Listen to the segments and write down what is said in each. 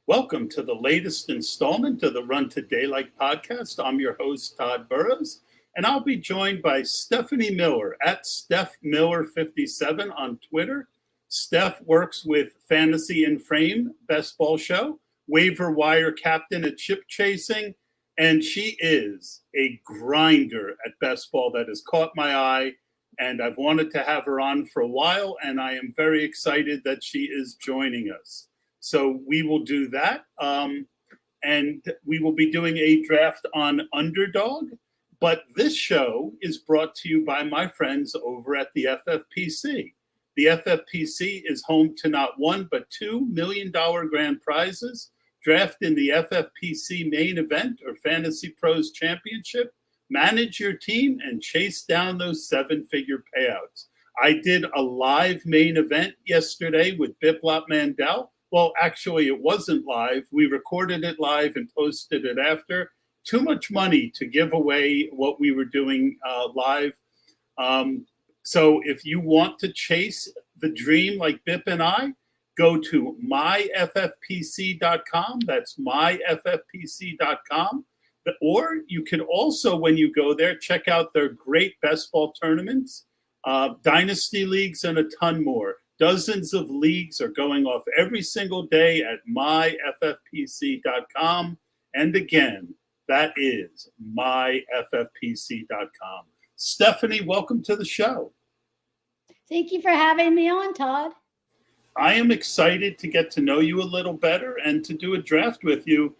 Welcome to the latest installment of the Run to Daylight podcast. I'm your host, Todd Burrows, and I'll be joined by Stephanie Miller at Steph Miller 57 on Twitter. Steph works with Fantasy in Frame Best Ball Show, waiver wire captain at Chip Chasing, and she is a grinder at Best Ball that has caught my eye, and I've wanted to have her on for a while, and I am very excited that she is joining us. So we will do that, and we will be doing a draft on Underdog, but this show is brought to you by my friends over at the FFPC. The FFPC is home to not one, but $2 million grand prizes. Draft in the FFPC main event or Fantasy Pros Championship. Manage your team and chase down those seven-figure payouts. I did a live main event yesterday with Biplop Mandel. Well, actually, it wasn't live. We recorded it live and posted it after. Too much money to give away what we were doing live. So if you want to chase the dream like Bip and I, go to myffpc.com. That's myffpc.com. Or you can also, when you go there, check out their great best ball tournaments, dynasty leagues, and a ton more. Dozens of leagues are going off every single day at myffpc.com. And again, that is myffpc.com. Stephanie, welcome to the show. Thank you for having me on, Todd. I am excited to get to know you a little better and to do a draft with you.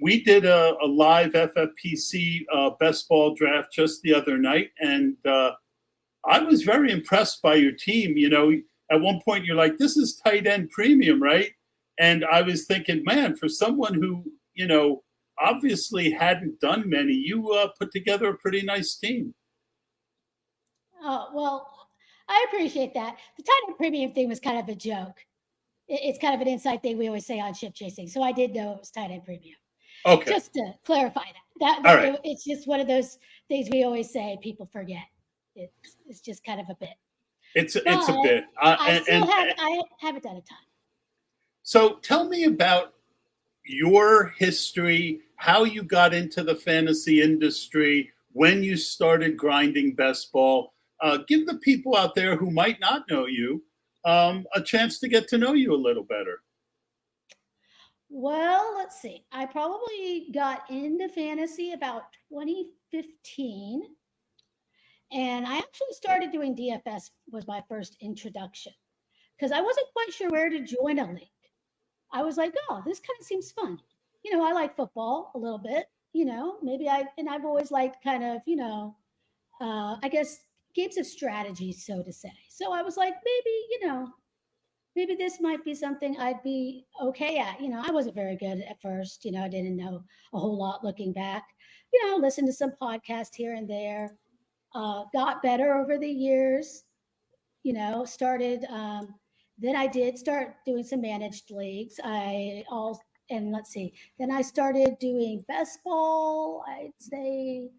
We did a live FFPC best ball draft just the other night, and I was very impressed by your team. You know, at one point you're like, this is tight end premium, right? And I was thinking, man, for someone who, you know, obviously hadn't done many, you put together a pretty nice team. Oh, well, I appreciate that. The tight end premium thing was kind of a joke. It's kind of an inside thing we always say on Ship Chasing. So I did know it was tight end premium. Okay. Just to clarify that. All right. It's just one of those things we always say people forget. It's just kind of a bit. It's a bit. I haven't done a ton. So tell me about your history, how you got into the fantasy industry, when you started grinding best ball. Give the people out there who might not know you a chance to get to know you a little better. Well, let's see. I probably got into fantasy about 2015. And I actually started doing DFS was my first introduction because I wasn't quite sure where to join a league. I was like, oh, this kind of seems fun. You know, I like football a little bit, you know, I've always liked kind of, you know, I guess games of strategy, so to say. So I was like, maybe this might be something I'd be okay at. You know, I wasn't very good at first. You know, I didn't know a whole lot looking back. You know, listened to some podcasts here and there. Got better over the years, you know, then I did start doing some managed leagues. Then I started doing best ball, I'd say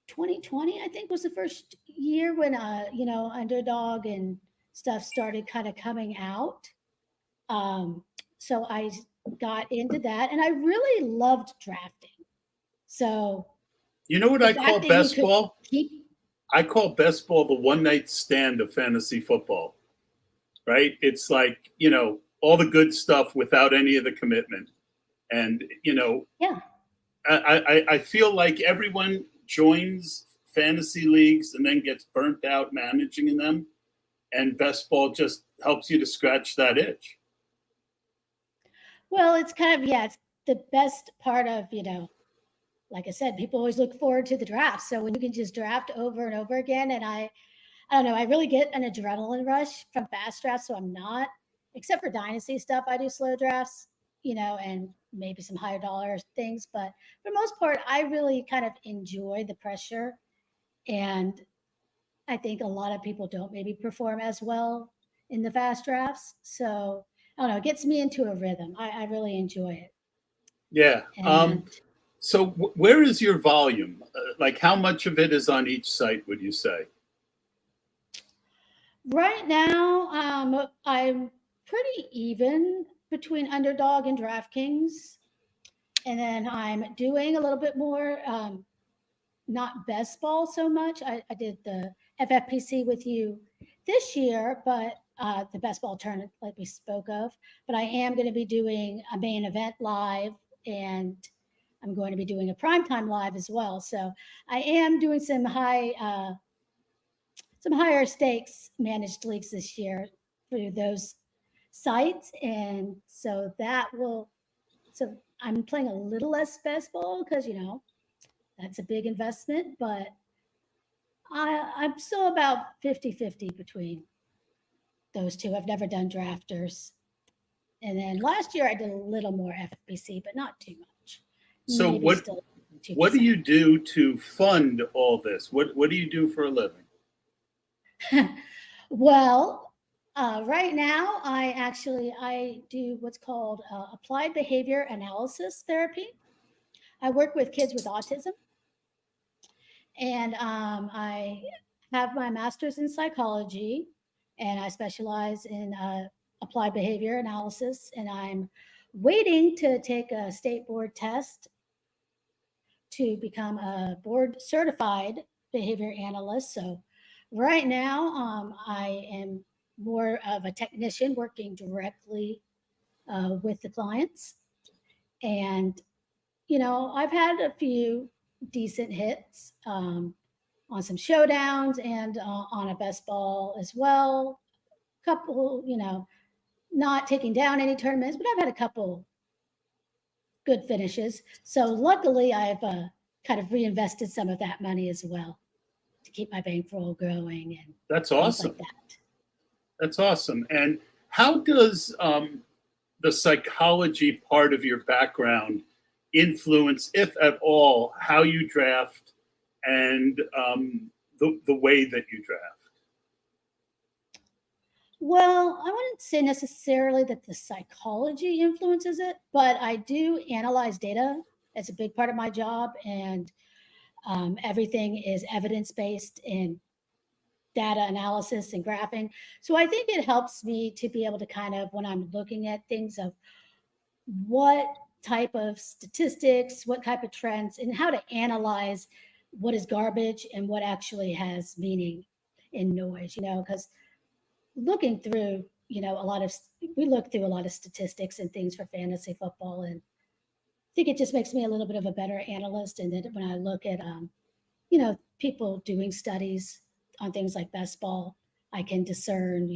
2020, I think was the first year when, you know, Underdog and stuff started kind of coming out. So I got into that and I really loved drafting. So, you know what I call best ball? I call best ball the one night stand of fantasy football, right? It's like, you know, all the good stuff without any of the commitment. And, you know, yeah, I feel like everyone joins fantasy leagues and then gets burnt out managing them. And best ball just helps you to scratch that itch. Well, it's kind of, it's the best part of, you know, like I said, people always look forward to the draft. So when you can just draft over and over again, and I don't know, I really get an adrenaline rush from fast drafts. So I'm not, except for dynasty stuff, I do slow drafts, you know, and maybe some higher dollar things. But for the most part, I really kind of enjoy the pressure. And I think a lot of people don't maybe perform as well in the fast drafts. So I don't know, it gets me into a rhythm. I really enjoy it. Yeah. So where is your volume? Like how much of it is on each site, would you say? Right now, I'm pretty even between Underdog and DraftKings. And then I'm doing a little bit more, not best ball so much. I did the FFPC with you this year, but the best ball tournament, like we spoke of. But I am going to be doing a main event live, and I'm going to be doing a primetime live as well. So I am doing some higher stakes managed leagues this year through those sites, and so that will. So I'm playing a little less best ball because that's a big investment, but I'm still about 50-50 between those two. I've never done drafters. And then last year I did a little more FBC, but not too much. So Maybe still 2%. what do you do to fund all this? What do you do for a living? Well, right now I do what's called applied behavior analysis therapy. I work with kids with autism, and I have my master's in psychology, and I specialize in applied behavior analysis. And I'm waiting to take a state board test to become a board certified behavior analyst. So right now, I am more of a technician working directly with the clients. And, I've had a few decent hits on some showdowns and on a best ball as well. Couple, not taking down any tournaments, but I've had a couple good finishes. So luckily, I've kind of reinvested some of that money as well to keep my bankroll growing and That's things awesome. like that. That's awesome. And how does the psychology part of your background influence, if at all, how you draft and the way that you draft? Well, I wouldn't say necessarily that the psychology influences it, but I do analyze data. It's a big part of my job, and everything is evidence based in data analysis and graphing. So I think it helps me to be able to kind of, when I'm looking at things, of what type of statistics, what type of trends, and how to analyze what is garbage and what actually has meaning in noise, because looking through, we look through a lot of statistics and things for fantasy football, and I think it just makes me a little bit of a better analyst. And then when I look at, people doing studies on things like best ball, I can discern,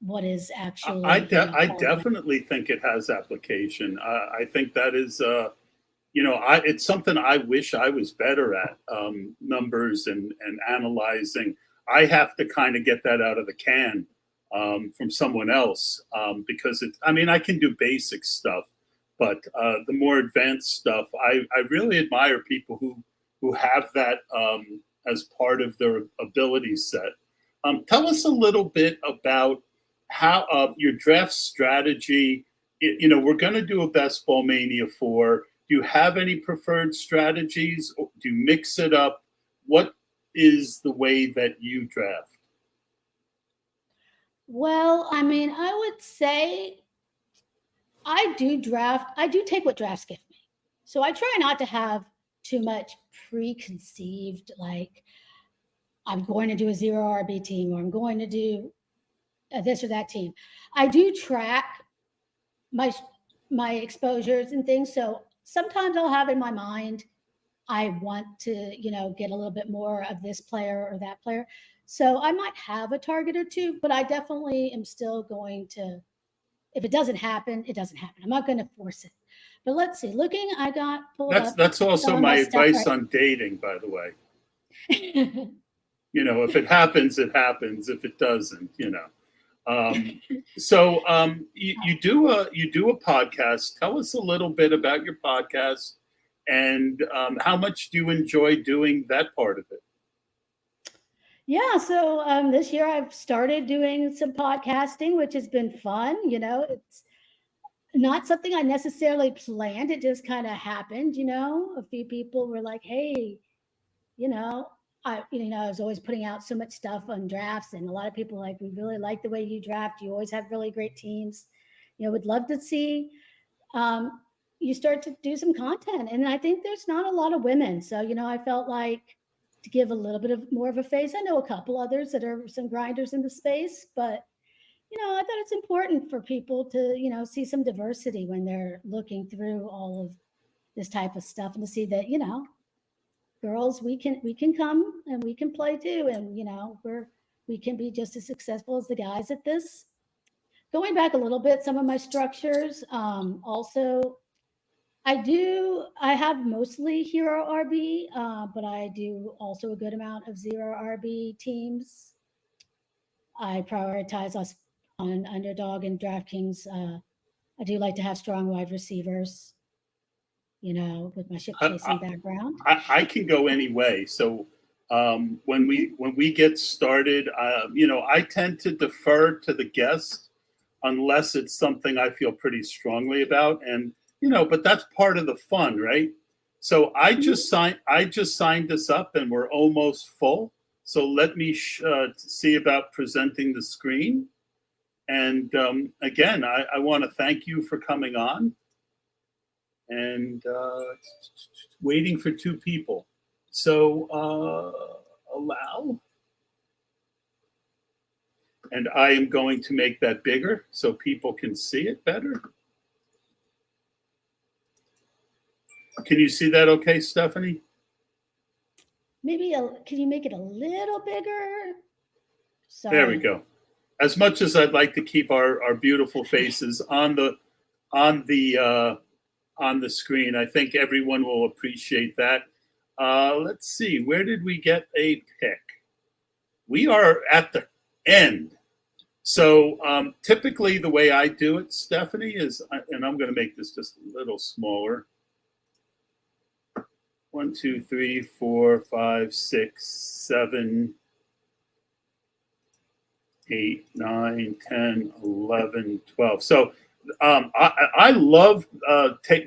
what is actually, I definitely think it has application. I think that is, it's something I wish I was better at, numbers and analyzing. I have to kind of get that out of the can from someone else because I can do basic stuff, but the more advanced stuff, I really admire people who have that as part of their ability set. Tell us a little bit about how your draft strategy. We're going to do a Best Ball Mania 4. Do you have any preferred strategies? Or do you mix it up? What is the way that you draft? Well, I would say I do take what drafts give me. So I try not to have too much preconceived, like I'm going to do a zero RB team or I'm going to do this or that team. I do track my exposures and things. So sometimes I'll have in my mind, I want to, get a little bit more of this player or that player. So I might have a target or two, but I definitely am still going to, if it doesn't happen, it doesn't happen. I'm not going to force it. But let's see. I got pulled up. That's also my advice right. on dating, by the way. If it happens, it happens. If it doesn't, So you do a podcast. Tell us a little bit about your podcast and how much do you enjoy doing that part of it? Yeah, so this year I've started doing some podcasting, which has been fun. It's not something I necessarily planned. It just kind of happened. A few people were like, "Hey, I was always putting out so much stuff on drafts, and a lot of people like, we really like the way you draft. You always have really great teams. Would love to see um, you start to do some content. And I think there's not a lot of women, so I felt like to give a little bit of more of a face. I know a couple others that are some grinders in the space, but I thought it's important for people to see some diversity when they're looking through all of this type of stuff, and to see that girls, we can come and we can play too, and we can be just as successful as the guys at this. Going back a little bit, some of my structures, also I have mostly hero RB, but I do also a good amount of zero RB teams. I prioritize us on Underdog and DraftKings. I do like to have strong wide receivers, with my ship chasing background. I can go any way. So when we get started, I tend to defer to the guest unless it's something I feel pretty strongly about, and but that's part of the fun, right? So I just signed this up, and we're almost full. So let me see about presenting the screen. And again, I want to thank you for coming on. And waiting for two people. So allow. And I am going to make that bigger so people can see it better. Can you see that okay, Stephanie? Maybe can you make it a little bigger? Sorry. There we go. As much as I'd like to keep our beautiful faces on the screen, I think everyone will appreciate that. Let's see, where did we get a pick? We are at the end. So typically the way I do it, Stephanie, is, and I'm going to make this just a little smaller. 1, 2, 3, 4, 5, 6, 7, 8, 9, 10, 11, 12. So I love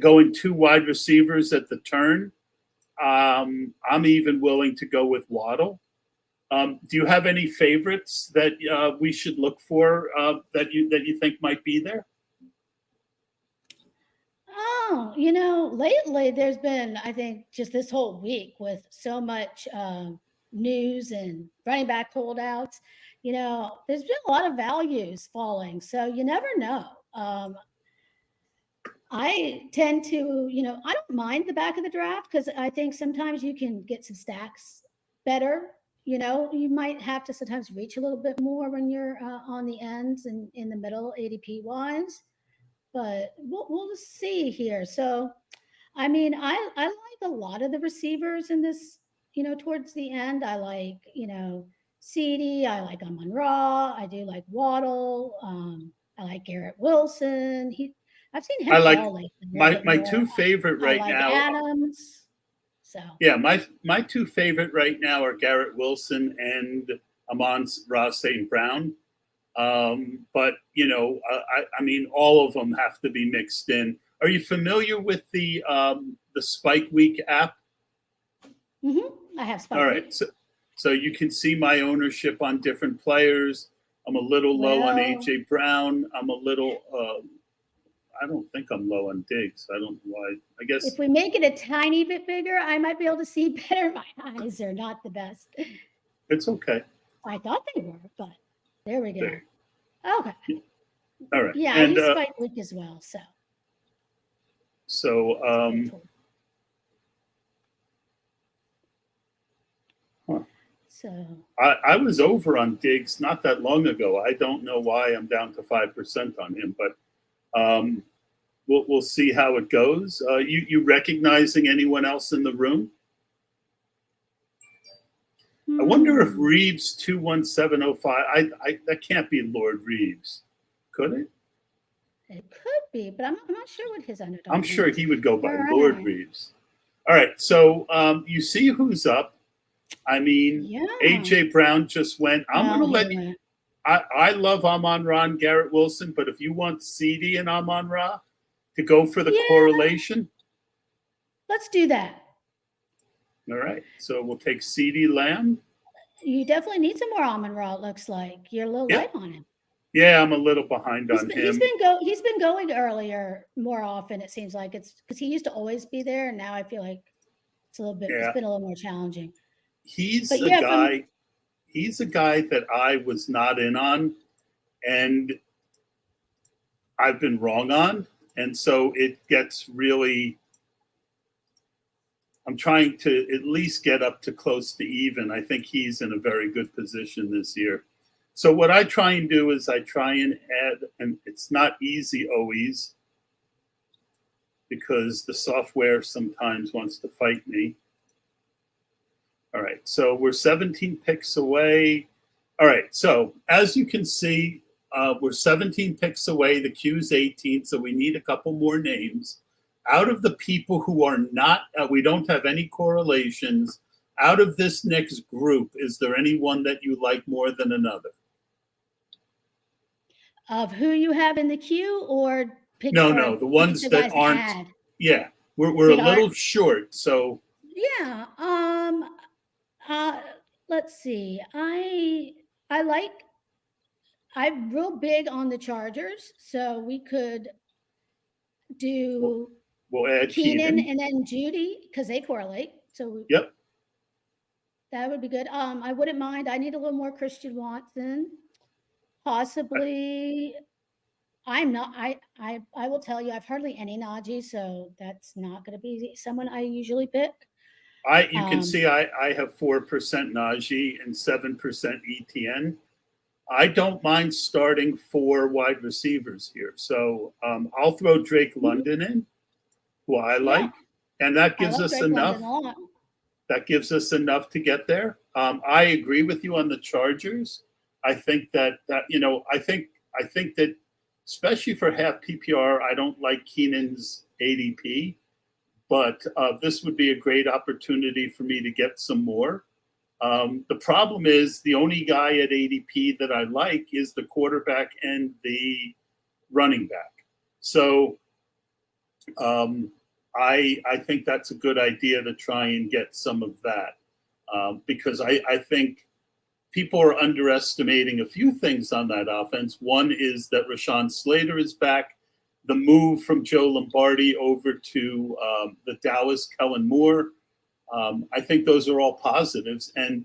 going two wide receivers at the turn. I'm even willing to go with Waddle. Do you have any favorites that we should look for that you think might be there? Oh, lately there's been, I think, just this whole week with so much news and running back holdouts, there's been a lot of values falling. So you never know. I tend to, I don't mind the back of the draft, because I think sometimes you can get some stacks better. You might have to sometimes reach a little bit more when you're on the ends and in the middle ADP wise. But we'll see here. So, I mean, I like a lot of the receivers in this, towards the end. I like, CD. I like Amon-Ra. I do like Waddle. I like Garrett Wilson. I've seen him fall lately. My two favorite right now. Adams. So yeah, my two favorite right now are Garrett Wilson and Amon-Ra St. Brown. But I mean, all of them have to be mixed in. Are you familiar with the Spike Week app? Mm-hmm. I have Spike All right, Week. So you can see my ownership on different players. I'm a little low on AJ Brown. I'm a little. I don't think I'm low on Diggs. I don't know why. I guess if we make it a tiny bit bigger, I might be able to see better. My eyes are not the best. It's okay. I thought they were, but there we go. There. Okay. All right. Yeah, and, I use Spike Week as well. So So I was over on Diggs not that long ago. I don't know why I'm down to 5% on him, but we'll see how it goes. You recognizing anyone else in the room? I wonder if Reeves 21705. That can't be Lord Reeves, could it? It could be, but I'm not sure what his Underdog. I'm sure he would go by Lord Reeves. All right, so you see who's up. I mean, AJ Brown just went. I'm going to let you. I love Amon-Ra and Garrett Wilson, but if you want CD and Amon-Ra to go for the correlation, let's do that. All right. So we'll take CeeDee Lamb. You definitely need some more Amon-Ra, it looks like. You're a little Yeah. light on him. Yeah, I'm a little behind on him. He's been going earlier more often, it seems like. It's because he used to always be there, and now I feel like it's been a little more challenging. He's a guy that I was not in on, and I've been wrong on. And so it gets really, I'm trying to at least get up to close to even. I think he's in a very good position this year. So what I try and do is I try and add, and it's not easy always because the software sometimes wants to fight me. All right, so we're 17 picks away. All right, so as you can see, we're 17 picks away. The queue's 18, so we need a couple more names. Out of the people who are not, we don't have any correlations. Out of this next group, is there anyone that you like more than another? Of who you have in the queue, or pick? No, the ones that aren't. Add? Yeah, we're a little short, so. Yeah. Let's see. I'm real big on the Chargers, so we could do. We'll add Keenan and then Judy because they correlate. So yep, that would be good. I wouldn't mind. I need a little more Christian Watson, possibly. I'm not. I will tell you, I've hardly any Najee, so that's not going to be someone I usually pick. You can see I have 4% Najee and 7% ETN. I don't mind starting 4 wide receivers here. So I'll throw Drake London in, who I like, and that gives us enough. That gives us enough to get there. I agree with you on the Chargers. I think that I think that especially for half PPR, I don't like Keenan's ADP, but this would be a great opportunity for me to get some more. The problem is the only guy at ADP that I like is the quarterback and the running back. So I think that's a good idea to try and get some of that because I think people are underestimating a few things on that offense. One is that Rashawn Slater is back. The move from Joe Lombardi over to the Dallas Kellen Moore. I think those are all positives. And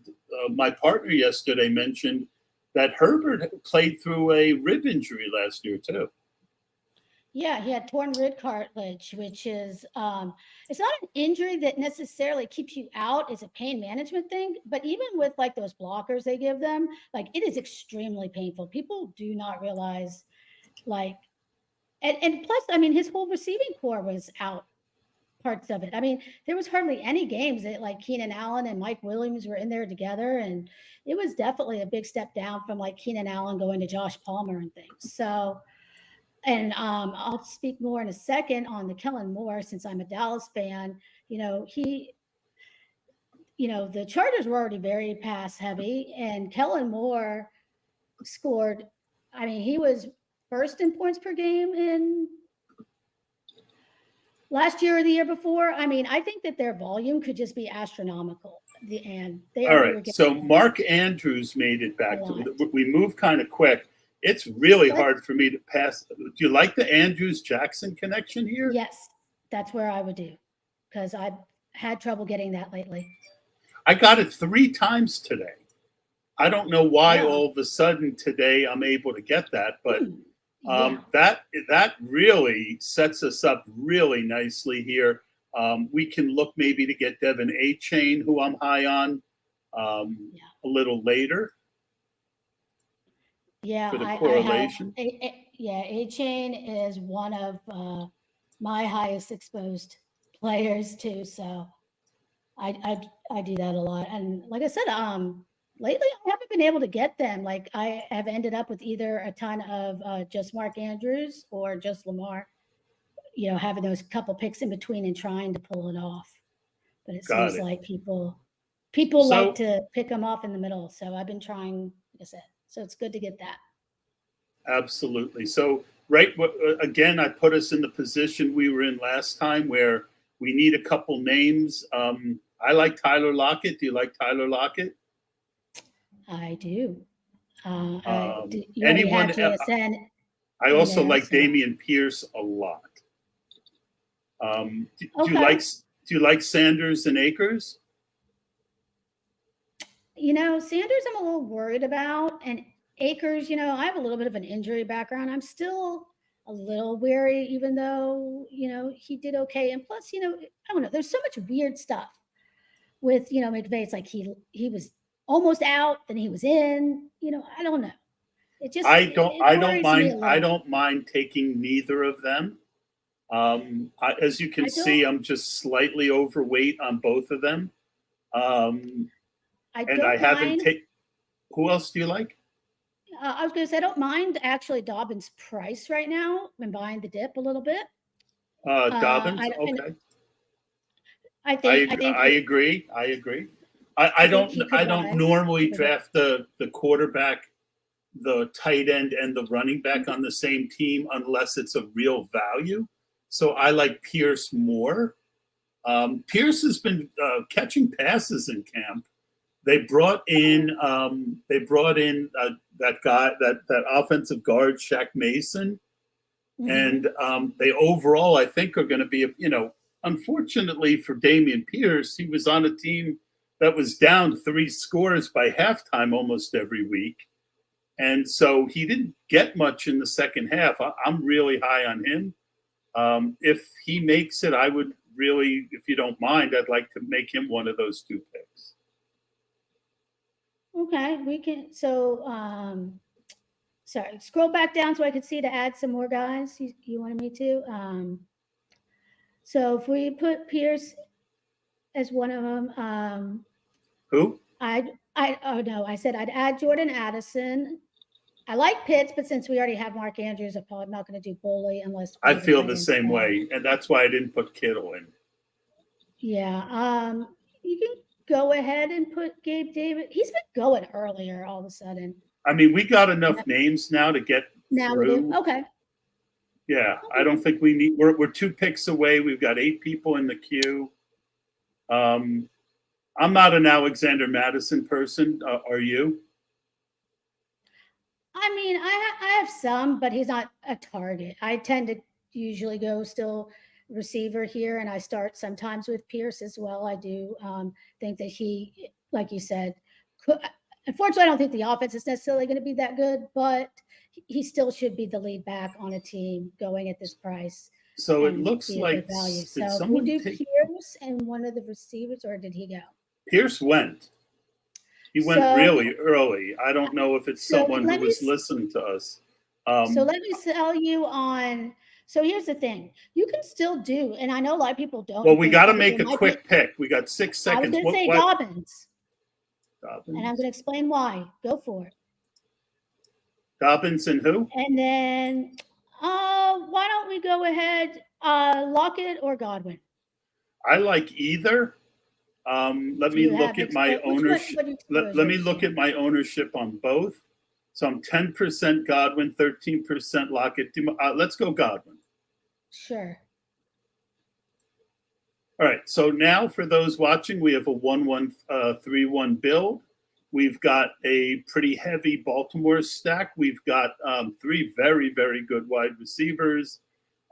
my partner yesterday mentioned that Herbert played through a rib injury last year too. Yeah, he had torn rib cartilage, which is it's not an injury that necessarily keeps you out. It's a pain management thing. But even with like those blockers they give them, like it is extremely painful. People do not realize, like, and plus, I mean, his whole receiving core was out parts of it. I mean, there was hardly any games that like Keenan Allen and Mike Williams were in there together, and it was definitely a big step down from like Keenan Allen going to Josh Palmer and things. So. And I'll speak more in a second on the Kellen Moore, since I'm a Dallas fan. The Chargers were already very pass heavy, and Kellen Moore scored. I mean, he was first in points per game in last year or the year before. I mean, I think that their volume could just be astronomical. All right. So Mark Andrews made it back. We moved kind of quick. It's really hard for me to pass. Do you like the Andrews-Jackson connection here? Yes, that's where I would do, because I've had trouble getting that lately. I got it 3 times today. I don't know why all of a sudden today I'm able to get that, but that really sets us up really nicely here. We can look maybe to get Devin A-Chain, who I'm high on, a little later. Yeah, for the correlation. A-Chain is one of my highest exposed players too. So I do that a lot. And like I said, lately I haven't been able to get them. Like I have ended up with either a ton of just Mark Andrews or just Lamar, having those couple picks in between and trying to pull it off. But it seems like people like to pick them off in the middle. So I've been trying, like I said. So it's good to get that. Absolutely. So, again, I put us in the position we were in last time where we need a couple names. I like Tyler Lockett. Do you like Tyler Lockett? I do. You already have Anyone? JSN I in also there. like So. Dameon Pierce a lot. Do Okay. you like Sanders and Akers? Sanders, I'm a little worried about, and Akers, I have a little bit of an injury background. I'm still a little wary, even though, he did okay. And plus, I don't know, there's so much weird stuff with, McVay. It's like he was almost out, then he was in, I don't know. It worries me a I little. don't mind taking neither of them. As you can see, I'm just slightly overweight on both of them. I And I don't haven't mind. taken. Who else do you like? I was going to say, I don't mind actually Dobbins' price right now. I'm buying the dip a little bit. Dobbins. Okay. I think I agree. I don't normally with it. draft the quarterback, the tight end, and the running back on the same team unless it's a real value. So I like Pierce more. Pierce has been catching passes in camp. They brought in that guy, that offensive guard, Shaq Mason, and they overall, I think, are going to be, unfortunately for Dameon Pierce, he was on a team that was down 3 scores by halftime almost every week. And so he didn't get much in the second half. I'm really high on him. If he makes it, I would really, if you don't mind, I'd like to make him one of those 2 picks. Okay, we can. So, sorry, scroll back down so I could see to add some more guys. You wanted me to. So if we put Pierce as one of them, Who? I said I'd add Jordan Addison. I like Pitts, but since we already have Mark Andrews, I'm probably not going to do Boley unless I feel the same way, and that's why I didn't put Kittle in. Yeah, you can go ahead and put Gabe Davis. He's been going earlier all of a sudden. I mean, we got enough names now to get through. We do. Okay. Yeah, I don't think we need. We're 2 picks away. We've got 8 people in the queue. I'm not an Alexander Madison person. Are you? I mean, I have some, but he's not a target. I tend to usually go still receiver here, and I start sometimes with Pierce as well. I do think that he, like you said, unfortunately, I don't think the offense is necessarily going to be that good, but he still should be the lead back on a team going at this price. So it looks like value. So we do Pierce and one of the receivers, or did he go? Pierce went. He went really early. I don't know if it's someone who was listening to us. So let me tell you on. So here's the thing: you can still do, and I know a lot of people don't. Well, we got to make a quick pick. We got 6 seconds. I was going to say Dobbins, and I'm going to explain why. Go for it. Dobbins and who? And then, why don't we go ahead, Lockett or Godwin? I like either. Let me look at my ownership. Let me look at my ownership on both. So I'm 10% Godwin, 13% Lockett. Let's go Godwin. Sure. All right. So now for those watching, we have a 1-1-3-1 build. We've got a pretty heavy Baltimore stack. We've got 3 very, very good wide receivers.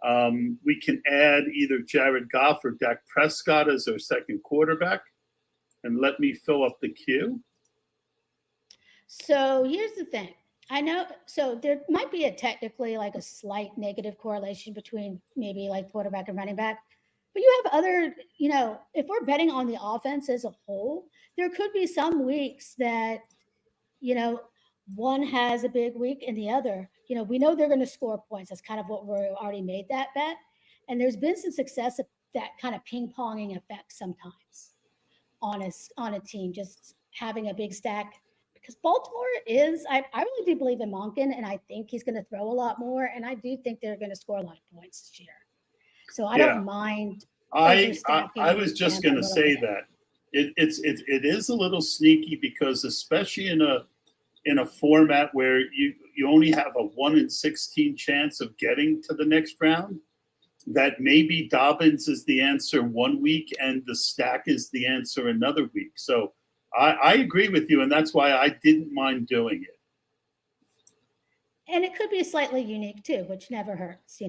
We can add either Jared Goff or Dak Prescott as our second quarterback. And let me fill up the queue. So here's the thing. I know, so there might be technically like a slight negative correlation between maybe like quarterback and running back. But you have other, if we're betting on the offense as a whole, there could be some weeks that, one has a big week and the other, we know they're going to score points. That's kind of what we're already made that bet. And there's been some success of that kind of ping-ponging effect sometimes on a team, just having a big stack. Because Baltimore is, I really do believe in Monken, and I think he's going to throw a lot more. And I do think they're going to score a lot of points this year. So I don't mind. I was just going to say that it is a little sneaky because especially in a format where you only have a 1 in 16 chance of getting to the next round, that maybe Dobbins is the answer one week and the stack is the answer another week. So I agree with you, and that's why I didn't mind doing it. And it could be slightly unique too, which never hurts,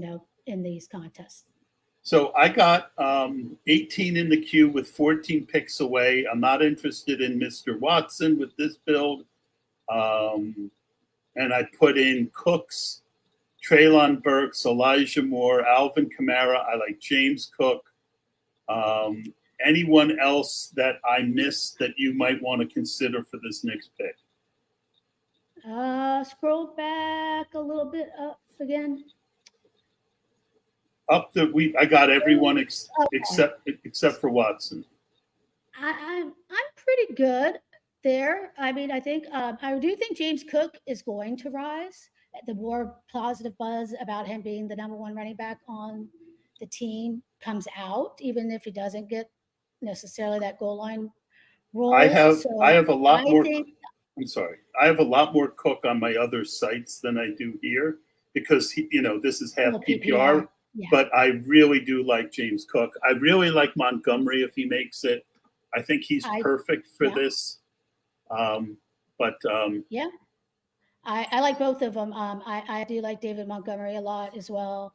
in these contests. So I got 18 in the queue with 14 picks away. I'm not interested in Mr. Watson with this build. And I put in Cooks, Treylon Burks, Elijah Moore, Alvin Kamara. I like James Cook. Anyone else that I missed that you might want to consider for this next pick? Scroll back a little bit up again. I got everyone except for Watson. I'm pretty good there. I mean, I think I do think James Cook is going to rise. The more positive buzz about him being the number one running back on the team comes out, even if he doesn't get necessarily that goal line role. I have a lot more. I'm sorry. I have a lot more Cook on my other sites than I do here because this is half PPR. Yeah. But I really do like James Cook. I really like Montgomery if he makes it. I think he's perfect for this. Yeah, I like both of them. I do like David Montgomery a lot as well.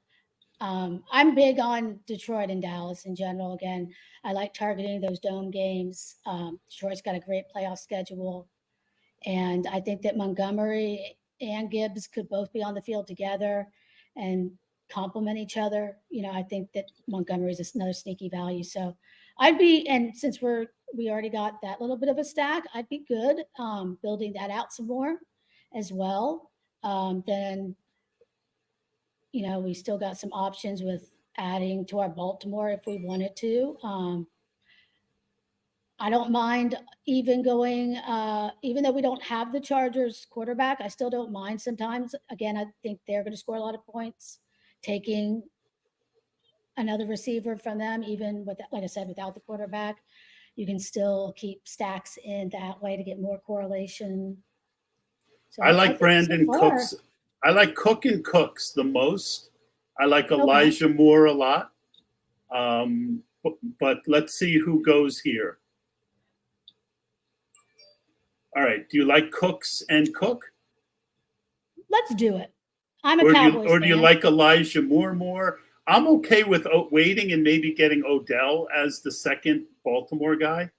I'm big on Detroit and Dallas in general. Again, I like targeting those dome games. Detroit's got a great playoff schedule. And I think that Montgomery and Gibbs could both be on the field together and complement each other. I think that Montgomery is another sneaky value. So and since we already got that little bit of a stack, I'd be good building that out some more as well. Then, we still got some options with adding to our Baltimore if we wanted to. I don't mind even going, even though we don't have the Chargers quarterback, I still don't mind sometimes. Again, I think they're going to score a lot of points, taking another receiver from them, even with, like I said, without the quarterback. You can still keep stacks in that way to get more correlation. So I like Brandon Cooks. I like Cook and Cooks the most. I like Elijah Moore a lot. But let's see who goes here. All right. Do you like Cooks and Cook? Let's do it. I'm a Cowboys fan. Or do you like Elijah Moore more? I'm okay with waiting and maybe getting Odell as the second Baltimore guy.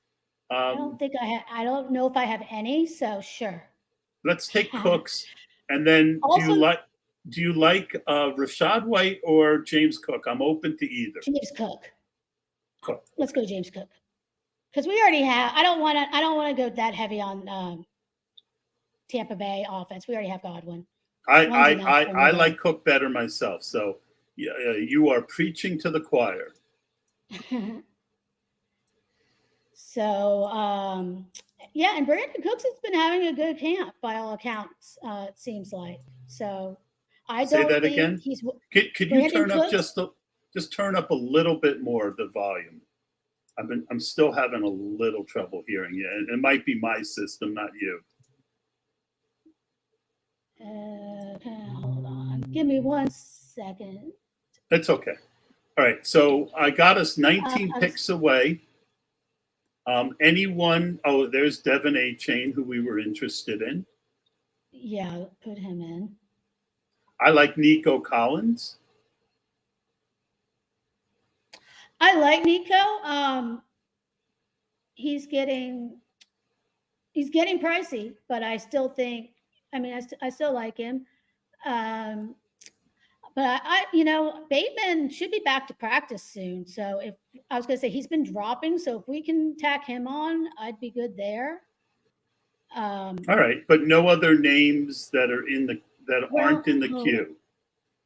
I don't know if I have any, so sure. Let's take Cooks. And then do you like Rachaad White or James Cook? I'm open to either. James Cook. Let's go James Cook. Because we already have. I don't want to go that heavy on Tampa Bay offense. We already have Godwin. I like Cook better myself. So you are preaching to the choir. So and Brandon Cooks has been having a good camp by all accounts. It seems like. So I don't say that think again. Could you turn up just turn up a little bit more of the volume? I'm still having a little trouble hearing you. It might be my system, not you. Hold on. Give me 1 second. It's okay. All right. So I got us 19 picks away. Anyone? Oh, there's Devin A. Chain, who we were interested in. Yeah, put him in. I like Nico Collins. I like Nico. He's getting pricey, but I still think. I mean, I still like him. But Bateman should be back to practice soon. So if I was going to say he's been dropping, so if we can tack him on, I'd be good there. All right, but no other names that are aren't in the queue.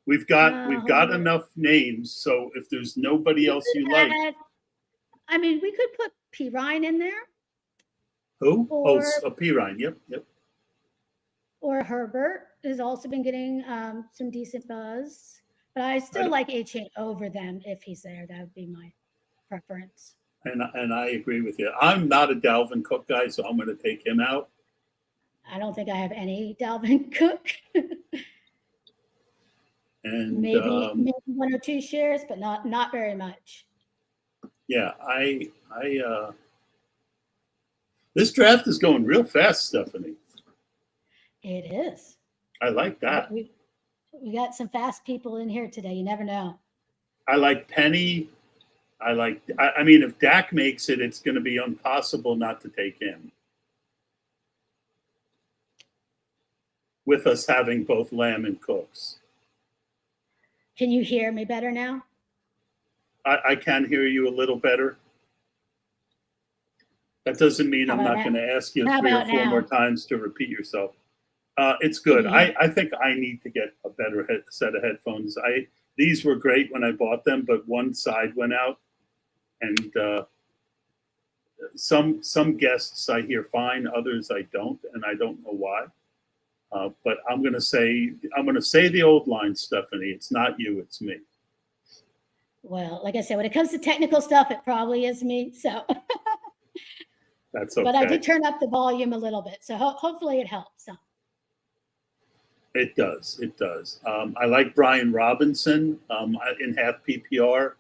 We've got enough names, so if there's nobody else you like, I mean, we could put P. Ryan in there. Who? P. Ryan. Yep. Or Herbert has also been getting some decent buzz, but I still like A-Chain over them if he's there. That would be my preference. And I agree with you. I'm not a Dalvin Cook guy, so I'm going to take him out. I don't think I have any Dalvin Cook. And maybe 1 or 2 shares, but not very much. yeah, this draft is going real fast, Stephanie. It is. I like that. We got some fast people in here today. You never know. I like Penny. I mean, if Dak makes it, it's going to be impossible not to take him. With us having both Lamb and Cooks. Can you hear me better now? I can hear you a little better. That doesn't mean I'm not going to ask you 3 or 4 more times to repeat yourself. It's good. I think I need to get a better set of headphones. These were great when I bought them, but one side went out, and some guests I hear fine, others I don't, and I don't know why. But I'm going to say the old line, Stephanie. It's not you, it's me. Well, like I said, when it comes to technical stuff, it probably is me. So that's okay. But I did turn up the volume a little bit, so hopefully it helps. So. It does. It does. I like Brian Robinson in half PPR.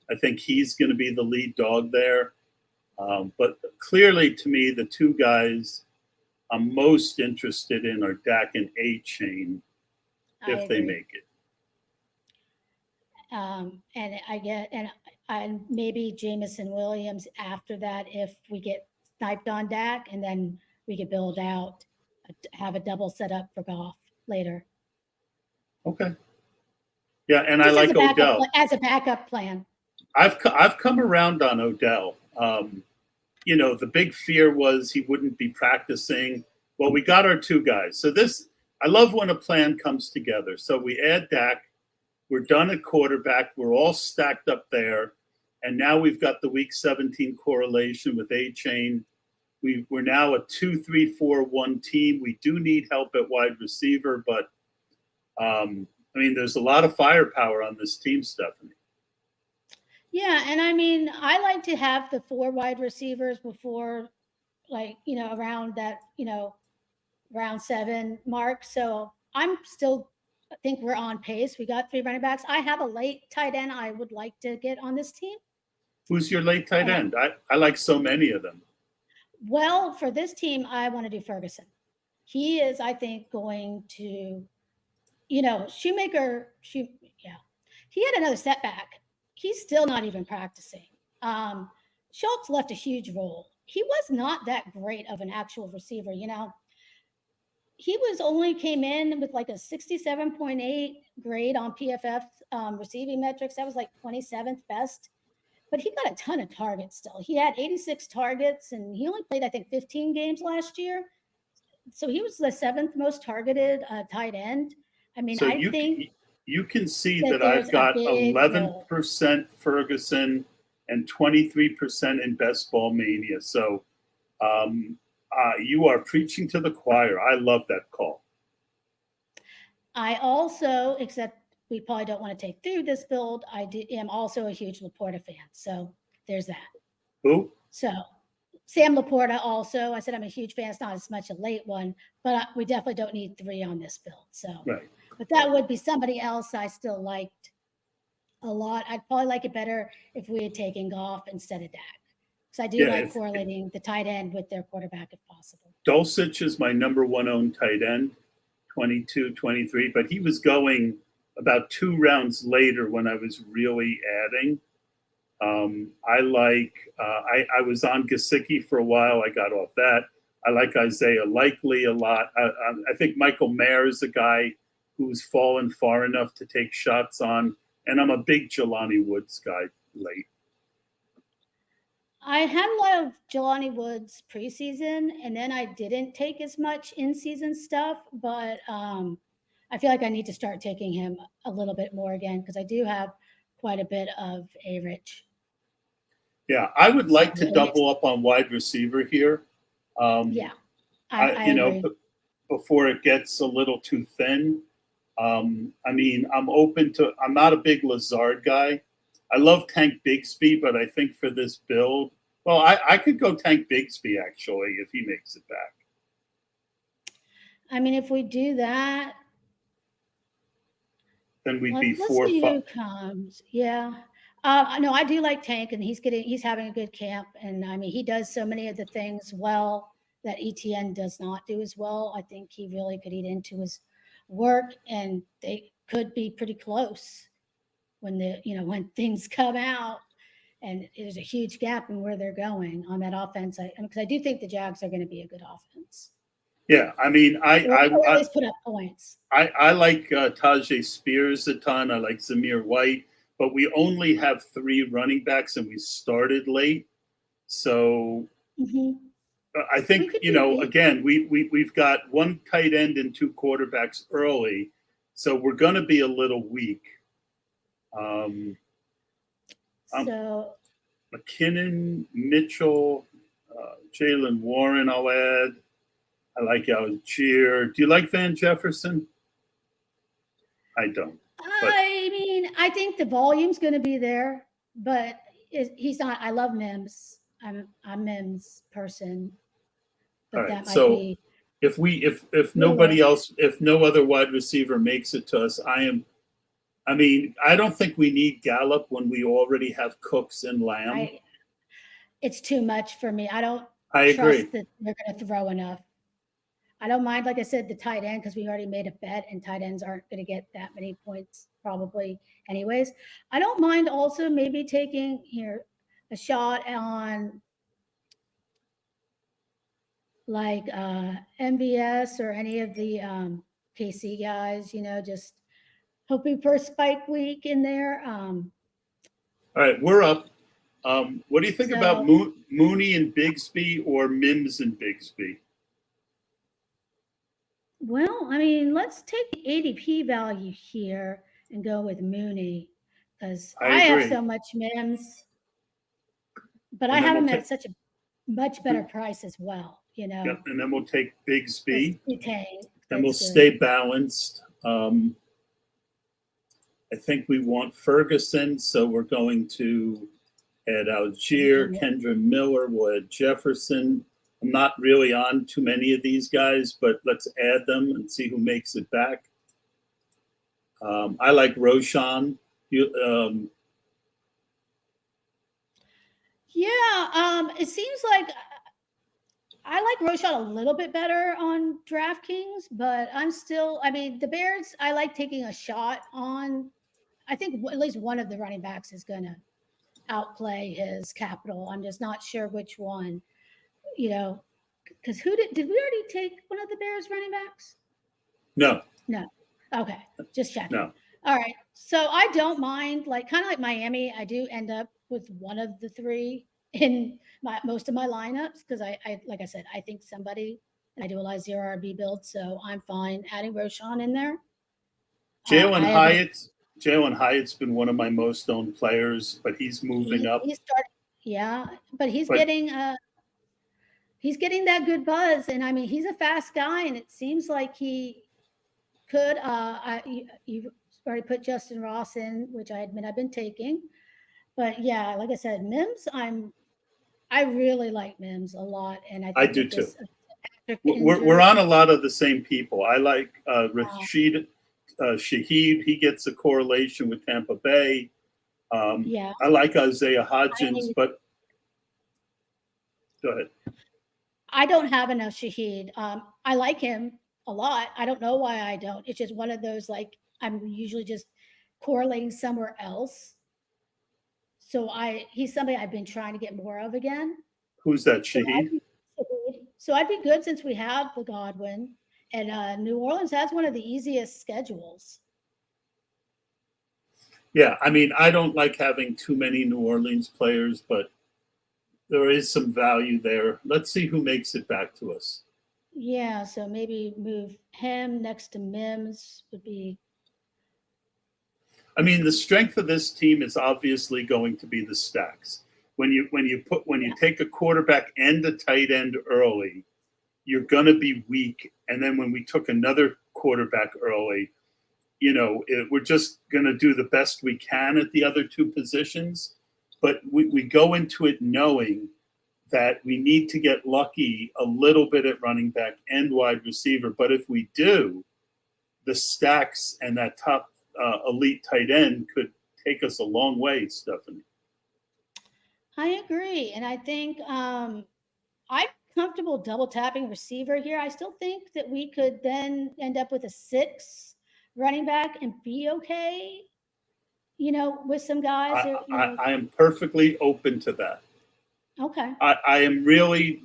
I think he's going to be the lead dog there. But clearly, to me, the 2 guys I'm most interested in are Dak and A-Chain if they make it. And maybe Jameson Williams after that if we get sniped on Dak, and then we could build out, have a double set up for Goff later. Okay. Yeah, and I like Odell as a backup plan. I've come around on Odell. The big fear was he wouldn't be practicing. Well, we got our 2 guys. So I love when a plan comes together. So we add Dak. We're done at quarterback. We're all stacked up there. And now we've got the week 17 correlation with A-Chain. We're now a 2-3-4-1 team. We do need help at wide receiver, but there's a lot of firepower on this team, Stephanie. Yeah, and I like to have the 4 wide receivers before, around that, round 7 mark. So I think we're on pace. We got 3 running backs. I have a late tight end I would like to get on this team. Who's your late tight end? I like so many of them. Well, for this team, I want to do Ferguson. He is, I think, going to, Shoemaker. He had another setback. He's still not even practicing. Schultz left a huge role. He was not that great of an actual receiver. He came in with like a 67.8 grade on PFF receiving metrics. That was like 27th best. But he got a ton of targets still. He had 86 targets, and he only played, I think, 15 games last year. So he was the 7th most targeted tight end. I think you can see that I've got 11% Ferguson and 23% in Best Ball Mania. So you are preaching to the choir. I love that call. I also, except we probably don't want to take through this build, am also a huge Laporta fan. So there's that. Who? So Sam Laporta also. I said I'm a huge fan. It's not as much a late one, but we definitely don't need 3 on this build. So, right. But that would be somebody else I still liked a lot. I'd probably like it better if we had taken Goff instead of Dak. Because I do like correlating the tight end with their quarterback if possible. Dulcich is my number 1 owned tight end, 22, 23, but he was going about 2 rounds later when I was really adding. I was on Gesicki for a while. I got off that. I like Isaiah Likely a lot. I think Michael Mayer is a guy who's fallen far enough to take shots on. And I'm a big Jelani Woods guy late. I had a lot of Jelani Woods preseason, and then I didn't take as much in-season stuff, but I feel like I need to start taking him a little bit more again because I do have quite a bit of A-Rich. Yeah, I would like to double up on wide receiver here. I agree. Before it gets a little too thin. I'm not a big Lazard guy. I love Tank Bigsby, but I think for this build, I could go Tank Bigsby actually if he makes it back. If we do that, then we'd be Let's four, see five. who comes. Yeah. No, I do like Tank, and he's having a good camp, and I mean he does so many of the things well that ETN does not do as well. I think he really could eat into his work, and they could be pretty close when when things come out, and there's a huge gap in where they're going on that offense. Because I do think the Jags are going to be a good offense. Yeah, I mean, Or at least put up points. I like Tajay Spears a ton. I like Zamir White, but we only have 3 running backs, and we started late. So I think again, we've got 1 tight end and 2 quarterbacks early, so we're going to be a little weak. So McKinnon, Mitchell, Jalen Warren, I'll add. I like Algier. Do you like Van Jefferson? I don't. I mean, I think the volume's going to be there, but he's not. I love Mims. I'm a Mims person, but that might be. If nobody else, if no other wide receiver makes it to us, I mean, I don't think we need Gallup when we already have Cooks and Lamb. It's too much for me. I don't trust agree that they're going to throw enough. I don't mind, like I said, the tight end because we already made a bet, and tight ends aren't going to get that many points probably anyways. I don't mind also maybe taking a shot on like MVS or any of the KC guys, just hoping for a spike week in there. All right, we're up. What do you think about Mooney and Bigsby or Mims and Bigsby? Well, I mean, let's take the ADP value here and go with Mooney because I have so much Mims, but I have him at such a much better price as well, Yep, and then we'll take Bigsby, and we'll stay balanced. I think we want Ferguson, so we're going to add Algier, Kendra Miller, we'll add Jefferson. I'm not really on too many of these guys, but let's add them and see who makes it back. I like Roshan. It seems like I like Roshan a little bit better on DraftKings, but the Bears, I like taking a shot on. I think at least one of the running backs is going to outplay his capital. I'm just not sure which one. Because did we already take one of the Bears running backs? No. Okay, just checking. No. All right. So I don't mind, kind of like Miami. I do end up with one of the 3 in most of my lineups because I like I said, I think somebody, and I do a lot of 0 RB builds, so I'm fine adding Roshan in there. Jalen Hyatt's been one of my most owned players, but he's moving up. But he's getting that good buzz, and I mean he's a fast guy, and it seems like he could. You've already put Justin Ross in, which I admit I've been taking, but yeah, like I said, Mims, I really like Mims a lot, and I do too. We're on a lot of the same people. I like Rashid Shaheed. He gets a correlation with Tampa Bay. I like Isaiah Hodgins, but go ahead. I don't have enough Shaheed. I like him a lot. I don't know why I don't. It's just one of those, I'm usually just correlating somewhere else. So he's somebody I've been trying to get more of again. Who's that, Shaheed? So I'd be good since we have the Godwin, and New Orleans has one of the easiest schedules. Yeah, I mean, I don't like having too many New Orleans players, but there is some value there. Let's see who makes it back to us. Yeah, so maybe move him next to Mims would be. I mean, the strength of this team is obviously going to be the stacks. When you take a quarterback and a tight end early, you're going to be weak. And then when we took another quarterback early, we're just going to do the best we can at the other 2 positions. But we go into it knowing that we need to get lucky a little bit at running back and wide receiver. But if we do, the stacks and that top elite tight end could take us a long way, Stephanie. I agree. And I think I'm comfortable double tapping receiver here. I still think that we could then end up with a 6 running back and be okay, with some guys. I am perfectly open to that. Okay. I am really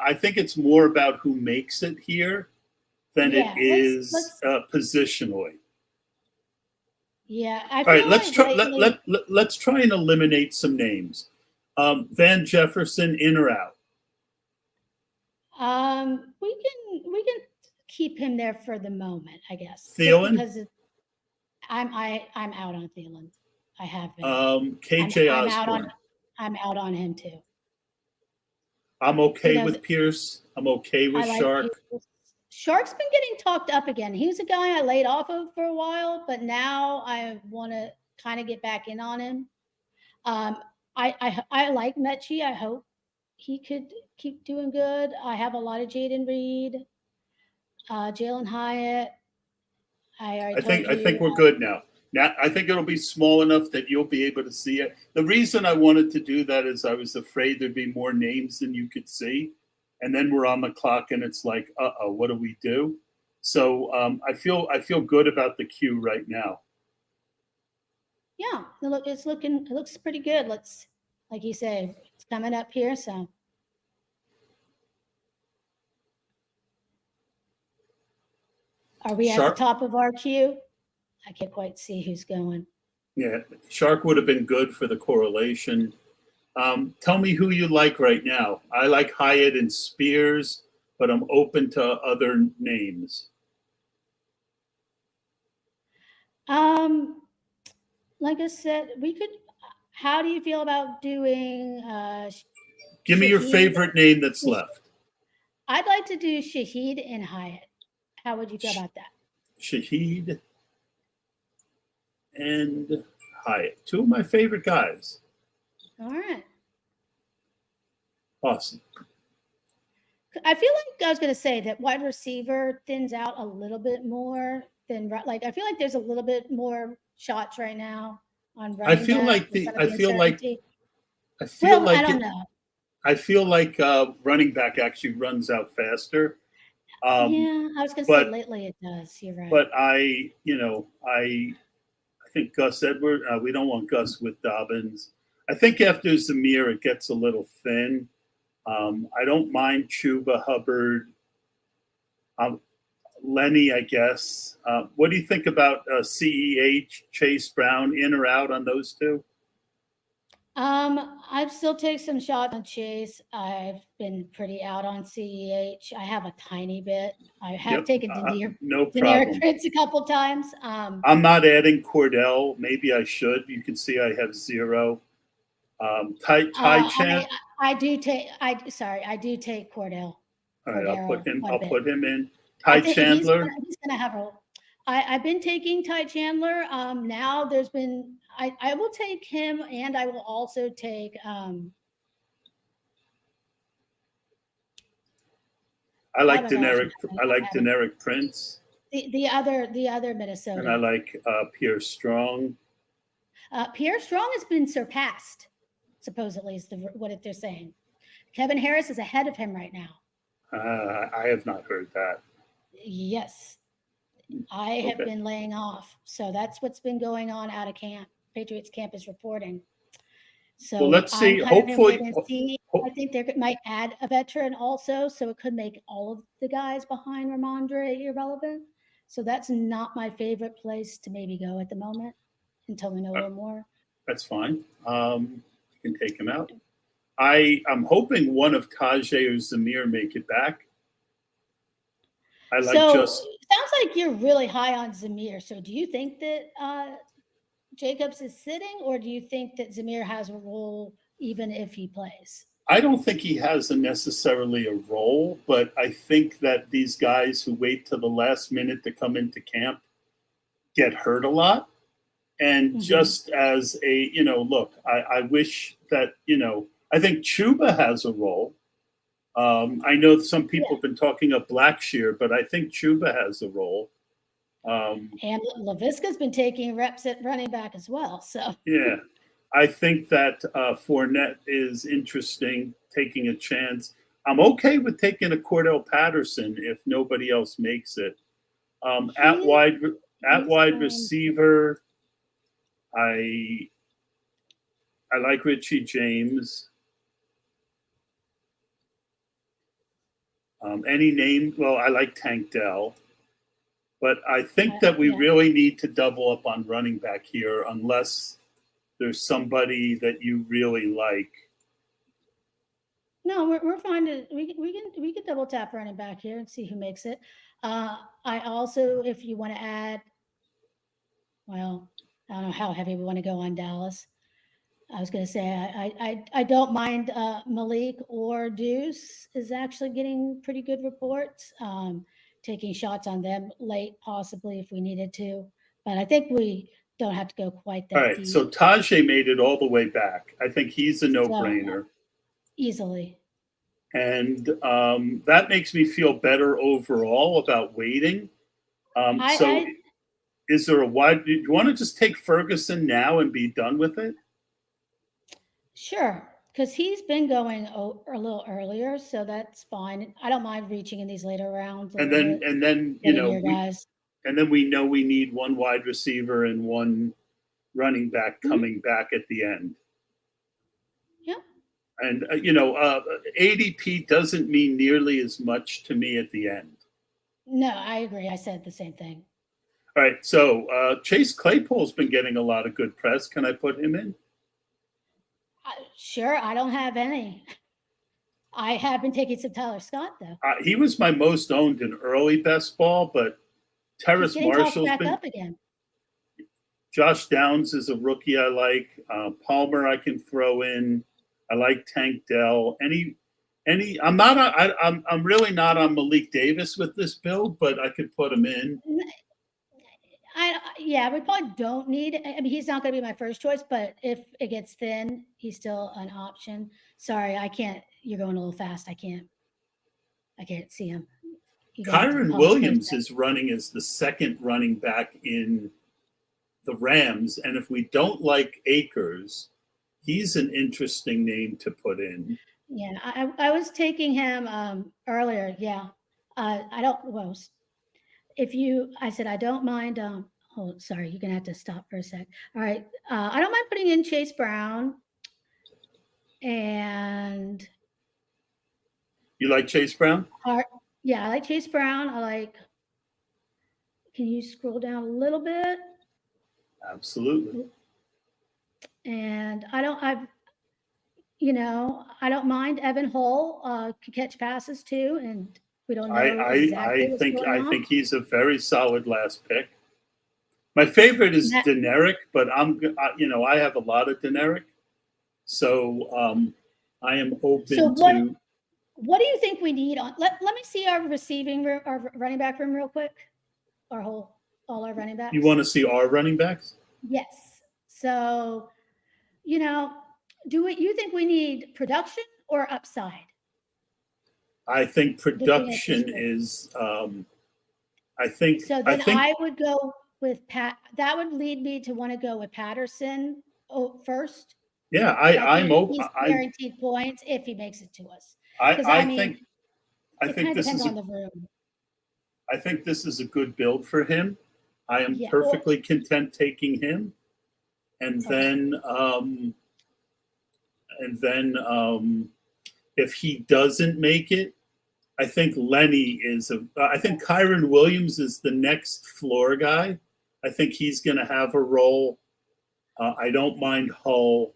I think it's more about who makes it here than it is positionally. Yeah, I All right, feel let's like try. lately, Let's try and eliminate some names. Van Jefferson, in or out? we can keep him there for the moment, I guess. Thielen, just because I'm out on Thielen. I have been. KJ I'm Osborne. I'm out on him too. I'm okay with Pierce. I'm okay with Shark. Shark's been getting talked up again. He was a guy I laid off of for a while, but now I want to kind of get back in on him. I like Mechie. I hope he could keep doing good. I have a lot of Jaden Reed, Jalen Hyatt. I think we're good now. Now I think it'll be small enough that you'll be able to see it. The reason I wanted to do that is I was afraid there'd be more names than you could see, and then we're on the clock and it's like, what do we do? So I feel good about the queue right now. Yeah, it looks pretty good. Like you said, it's coming up here, so. Are we at the top of our queue? I can't quite see who's going. Yeah, Shark would have been good for the correlation. Tell me who you like right now. I like Hyatt and Spears, but I'm open to other names. Like I said, we could. How do you feel about doing? Give me your favorite name that's left. I'd like to do Shaheed and Hyatt. How would you feel about that? Shaheed and Hyatt, 2 of my favorite guys. All right. Awesome. I feel like I was going to say that wide receiver thins out a little bit more than I feel like there's a little bit more shots right now on running back. I don't know. I feel like running back actually runs out faster. Yeah, I was going to say lately it does. You're right. But I think Gus Edwards. We don't want Gus with Dobbins. I think after Zamir, it gets a little thin. I don't mind Chuba Hubbard. Lenny, I guess. What do you think about CEH, Chase Brown, in or out on those 2? I'd still take some shots on Chase. I've been pretty out on CEH. I have a tiny bit. I have taken generic Prince a couple times. I'm not adding Cordell. Maybe I should. You can see I have 0. Ty Chan. I do take Cordell. All right, I'll put him in. Ty Chandler. He's gonna have a. I've been taking Ty Chandler. Now there's been. I will take him, and I will also take. I like Deneric Prince. The other Minnesota. And I like Pierre Strong. Pierre Strong has been surpassed, supposedly, is what they're saying. Kevin Harris is ahead of him right now. I have not heard that. Yes. I have been laying off. So that's what's been going on out of camp. Patriots camp is reporting. So well, let's see. Hopefully. I think they might add a veteran also. So it could make all of the guys behind Ramondre irrelevant. So that's not my favorite place to maybe go at the moment until we know a little more. That's fine. You can take him out. I'm hoping one of Tajay or Zamir make it back. Sounds like you're really high on Zamir. So do you think that Jacobs is sitting, or do you think that Zamir has a role even if he plays? I don't think he has necessarily a role, but I think that these guys who wait till the last minute to come into camp get hurt a lot. And just as a, look, I wish that, I think Chuba has a role. I know some people have been talking of Blackshear, but I think Chuba has a role. And Laviska's been taking reps at running back as well. So Yeah, I think that Fournette is interesting, taking a chance. I'm okay with taking a Cordell Patterson if nobody else makes it. At he wide receiver, I like Richie James. Any name? Well, I like Tank Dell. But I think that we really need to double up on running back here, unless there's somebody that you really like. No, we're fine. We can double tap running back here and see who makes it. I also, if you want to add, well, I don't know how heavy we want to go on Dallas. I was going to say I don't mind Malik or Deuce is actually getting pretty good reports. Taking shots on them late, possibly if we needed to, but I think we don't have to go quite that All right, deep. so Tajay made it all the way back. I think he's a no-brainer. Easily. And that makes me feel better overall about waiting. Is there a wide? Do you want to just take Ferguson now and be done with it? Sure, because he's been going a little earlier, so that's fine. I don't mind reaching in these later rounds. And then you know, and then we know we need one wide receiver and one running back coming back at the end. Yep. And ADP doesn't mean nearly as much to me at the end. No, I agree. I said the same thing. All right, so Chase Claypool's been getting a lot of good press. Can I put him in? Sure, I don't have any. I have been taking some Tyler Scott, though. He was my most owned in early best ball, but Terrace Marshall's back up again. Josh Downs is a rookie I like. Palmer I can throw in. I like Tank Dell. I'm really not on Malik Davis with this build, but I could put him in. We probably don't need. I mean, he's not going to be my first choice, but if it gets thin, he's still an option. Sorry, I can't. You're going a little fast. I can't see him. Kyron Williams is running as the second running back in the Rams, and if we don't like Akers, he's an interesting name to put in. Yeah, I was taking him earlier. Yeah, I don't. Well, I said I don't mind. Oh, sorry, you're gonna have to stop for a sec. All right, I don't mind putting in Chase Brown. And you like Chase Brown? Yeah, I like Chase Brown. I like. Can you scroll down a little bit? Absolutely. And I don't mind Evan Hull could catch passes too, and we don't know exactly what's going on. I think he's a very solid last pick. My favorite is Deneric, but I have a lot of Deneric, so I am open to. What do you think we need on? Let me see our receiving room, our running back room, real quick. All our running backs. You want to see our running backs? Yes. So, you think we need production or upside? I think production is. I think. So then I would go with Pat. That would lead me to want to go with Patterson first. Yeah, I'm open. He's guaranteed points if he makes it to us. I think this is on the room. I think this is a good build for him. I am perfectly content taking him, and then if he doesn't make it, I think Lenny is I think Kyron Williams is the next floor guy. I think he's going to have a role. I don't mind Hull.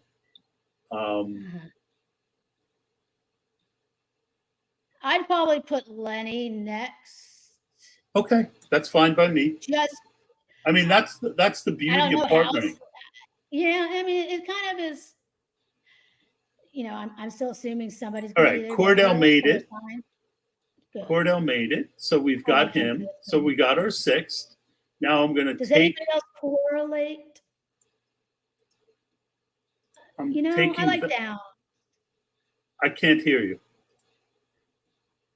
I'd probably put Lenny next. Okay, that's fine by me. I mean, that's the beauty of partnering. Yeah, I mean, it kind of is. I'm still assuming somebody's. All right, Cordell made it. Cordell made it, so we've got him. So we got our sixth. Now I'm going to take. Does anybody else correlate? I like Down. I can't hear you.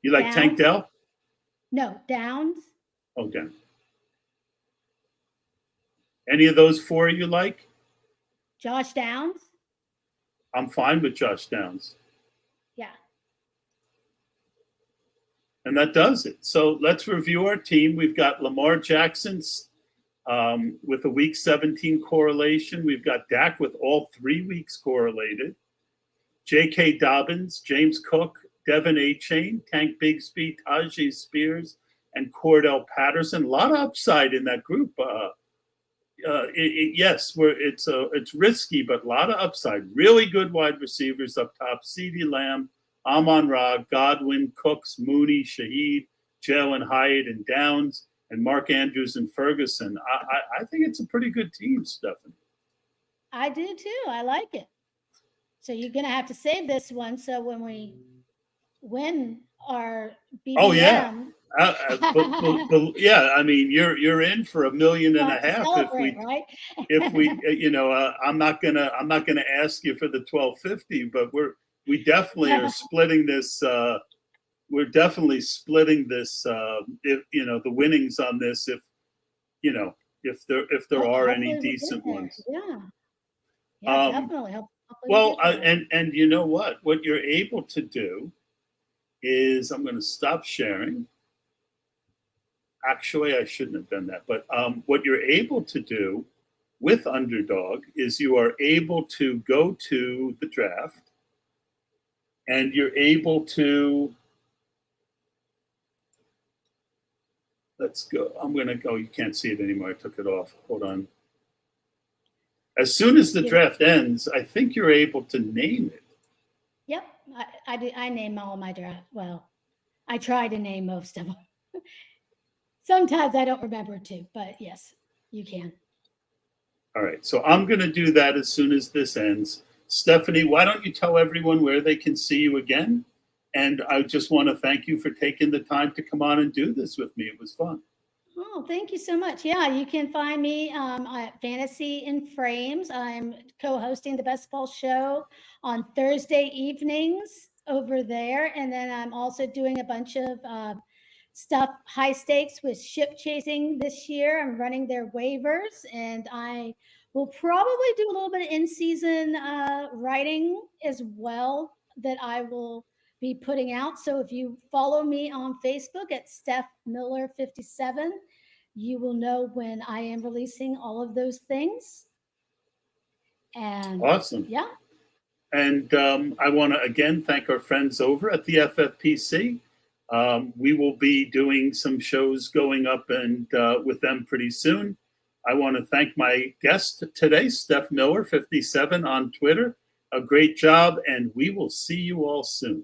You like Tank Dell? No, Downs. Okay. Any of those four you like? Josh Downs. I'm fine with Josh Downs. Yeah. And that does it. So let's review our team. We've got Lamar Jackson with a week 17 correlation. We've got Dak with all 3 weeks correlated. J.K. Dobbins, James Cook, Devin Achane, Tank Bigsby, Tajay Spears, and Cordell Patterson. A lot of upside in that group. Yes, it's risky, but a lot of upside. Really good wide receivers up top: CeeDee Lamb, Amon-Ra, Godwin, Cooks, Mooney, Shaheed, Jalen Hyatt, and Downs, and Mark Andrews and Ferguson. I think it's a pretty good team, Stephanie. I do too. I like it. So you're gonna have to save this one. So when we win our BBM, oh yeah, yeah. I mean, you're in for $1.5 million if we I'm not gonna ask you for the 1250, but we definitely are splitting this. We're definitely splitting this. If the winnings on this, if there are any decent ones. Yeah, definitely. Well, and you know what you're able to do is, I'm going to stop sharing. Actually, I shouldn't have done that. But what you're able to do with Underdog is you are able to go to the draft, and you're able to, let's go. I'm going to go. You can't see it anymore. I took it off. Hold on. As soon as the draft ends, I think you're able to name it. Yep. I name all my draft. Well, I try to name most of them. Sometimes I don't remember to, but yes, you can. All right. So I'm going to do that as soon as this ends. Stephanie, why don't you tell everyone where they can see you again? And I just want to thank you for taking the time to come on and do this with me. It was fun. Oh, thank you so much. Yeah, you can find me at Fantasy in Frames. I'm co-hosting the Best Ball Show on Thursday evenings over there. And then I'm also doing a bunch of stuff, high stakes with ship chasing this year. I'm running their waivers, and I will probably do a little bit of in-season writing as well that I will be putting out. So if you follow me on Facebook at Steph Miller 57, you will know when I am releasing all of those things. And awesome. Yeah. And I want to again thank our friends over at the FFPC. We will be doing some shows going up and with them pretty soon. I want to thank my guest today, Steph Miller 57 on Twitter. A great job, and we will see you all soon.